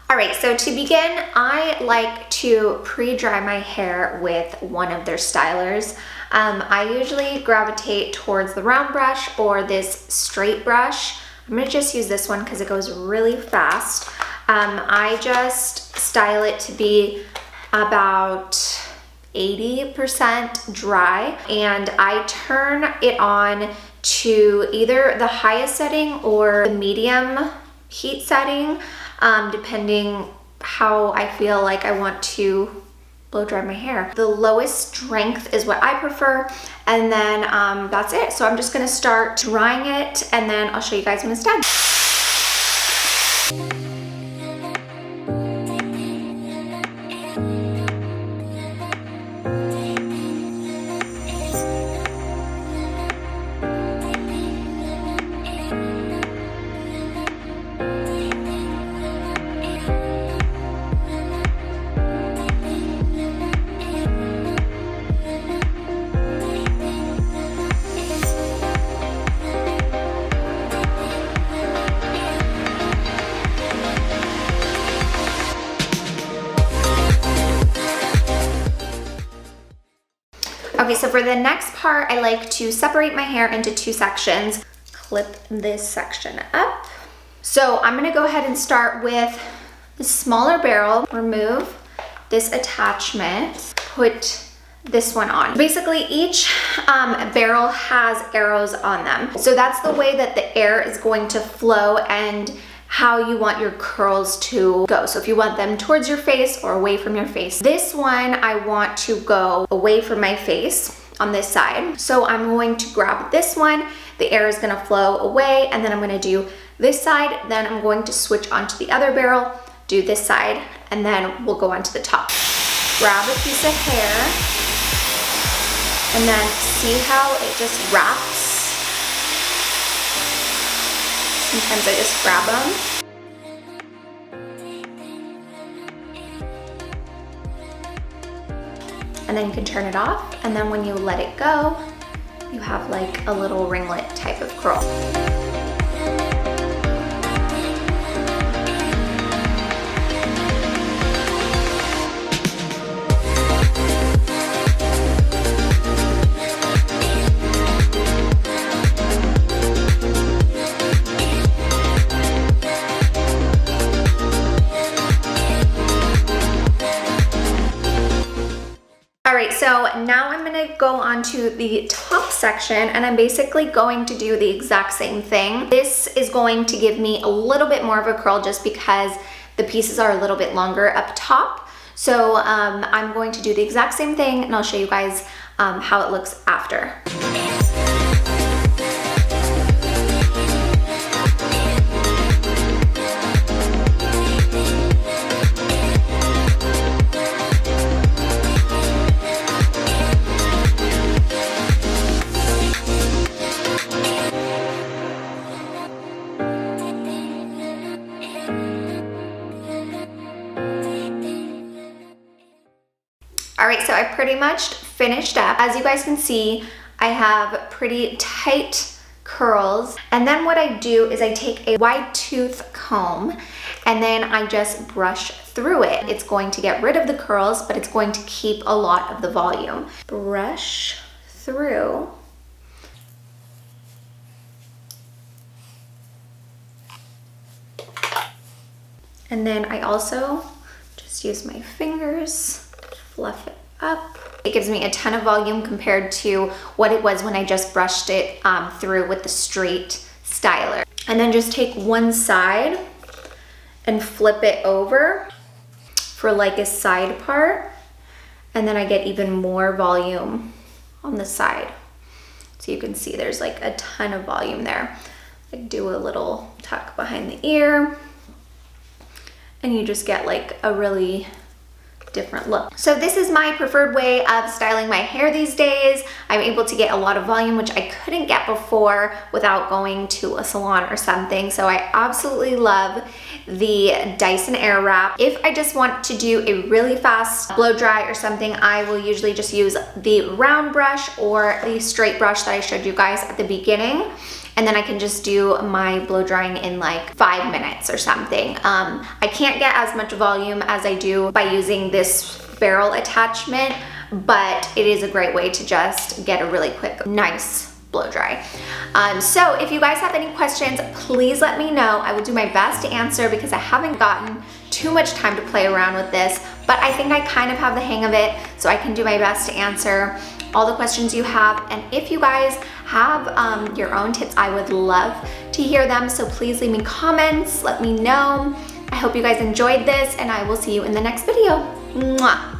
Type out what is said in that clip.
All right, so to begin, I like to pre-dry my hair with one of their stylers. I usually gravitate towards the round brush or this straight brush. I'm gonna just use this one because it goes really fast. I just style it to be about 80% dry, and I turn it on to either the highest setting or the medium heat setting, depending how I feel like I want to blow dry my hair. The lowest strength is what I prefer, and then that's it. So I'm just gonna start drying it, and then I'll show you guys when it's done. Okay, so for the next part, I like to separate my hair into two sections. Clip this section up. So I'm gonna go ahead and start with the smaller barrel, remove this attachment, put this one on. Basically, each barrel has arrows on them. So that's the way that the air is going to flow and how you want your curls to go. So if you want them towards your face or away from your face. This one, I want to go away from my face on this side. So I'm going to grab this one, the air is gonna flow away, and then I'm gonna do this side, then I'm going to switch onto the other barrel, do this side, and then we'll go onto the top. Grab a piece of hair, and then see how it just wraps. Sometimes I just grab them. And then you can turn it off, and then when you let it go, you have like a little ringlet type of curl. So now I'm gonna go on to the top section, and I'm basically going to do the exact same thing. This is going to give me a little bit more of a curl just because the pieces are a little bit longer up top. So I'm going to do the exact same thing, and I'll show you guys how it looks after. All right, so I pretty much finished up. As you guys can see, I have pretty tight curls. And then what I do is I take a wide tooth comb, and then I just brush through it. It's going to get rid of the curls, but it's going to keep a lot of the volume. Brush through. And then I also just use my fingers, fluff it up. It gives me a ton of volume compared to what it was when I just brushed it through with the straight styler. And then just take one side and flip it over for like a side part. And then I get even more volume on the side. So you can see there's like a ton of volume there. Like do a little tuck behind the ear, and you just get like a really different look. So this is my preferred way of styling my hair these days. I'm able to get a lot of volume, which I couldn't get before without going to a salon or something. So I absolutely love the Dyson Airwrap. If I just want to do a really fast blow dry or something, I will usually just use the round brush or the straight brush that I showed you guys at the beginning. and then I can just do my blow drying in like 5 minutes or something. I can't get as much volume as I do by using this barrel attachment, but it is a great way to just get a really quick, nice blow dry. So if you guys have any questions, please let me know. I will do my best to answer because I haven't gotten too much time to play around with this, but I think I kind of have the hang of it, so I can do my best to answer all the questions you have. And if you guys have your own tips, I would love to hear them, so please leave me comments, let me know. I hope you guys enjoyed this, and I will see you in the next video. Mwah!